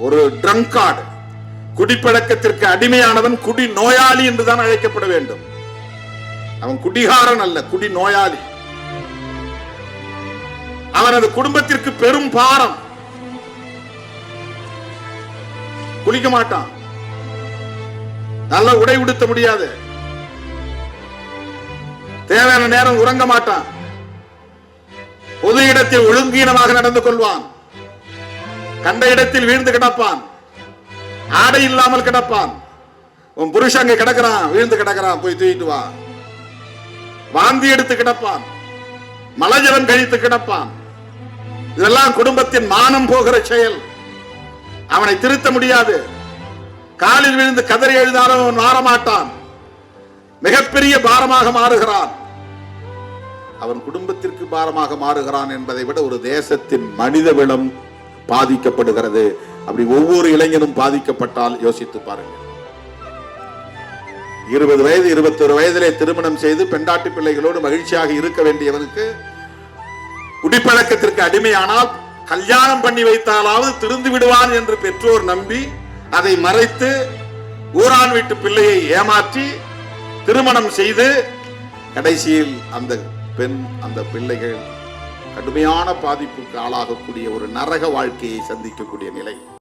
ஒரு ட்ரங்கார்டு, குடிப்பழக்கத்திற்கு அடிமையானவன் குடி நோயாளி என்றுதான் அழைக்கப்பட வேண்டும். அவன் குடிகாரன் அல்ல, குடி நோயாளி. அவனது குடும்பத்திற்கு பெரும் பாரம். குளிக்க மாட்டான், நல்ல உடை உடுத்த முடியாது, தேவையான நேரம் உறங்க மாட்டான், பொது இடத்தில் ஒழுங்கீனமாக நடந்து கொள்வான், கண்ட இடத்தில் வீழ்ந்து கிடப்பான், ஆடை இல்லாமல் கிடப்பான். உன் புருஷன் அங்க கிடக்கிறான், வீழ்ந்து கிடக்கிறான், போய் தூக்கிட்டு வா. வாந்தி எடுத்து கிடப்பான், மலஜலம் கழித்து கிடப்பான். இதெல்லாம் குடும்பத்தின் மானம் போகிற செயல். அவனை திருத்த முடியாது. காலில் விழுந்து கதறி எழுதாலும் அவன் மாறமாட்டான். மிகப்பெரிய பாரமாக மாறுகிறான். அவன் குடும்பத்திற்கு பாரமாக மாறுகிறான் என்பதை விட ஒரு தேசத்தின் மனித வளம் பாதிக்கப்படுகிறது. அப்படி ஒவ்வொரு இளைஞனும் பாதிக்கப்பட்டால் யோசித்து பாருங்கள். 20 வயது 21 வயதிலே திருமணம் செய்து பெண்டாட்டி பிள்ளைகளோடு மகிழ்ச்சியாக இருக்க வேண்டியவனுக்கு குடிப்பழக்கத்திற்கு அடிமையானால் கல்யாணம் பண்ணி வைத்தாலாவது திருந்து விடுவான் என்று பெற்றோர் நம்பி அதை மறைத்து ஊரான் வீட்டு பிள்ளையை ஏமாற்றி திருமணம் செய்து கடைசியில் அந்த பெண் அந்த பிள்ளைகள் கடுமையான பாதிப்புக்கு ஆளாகக்கூடிய ஒரு நரக வாழ்க்கையை சந்திக்கக்கூடிய நிலை.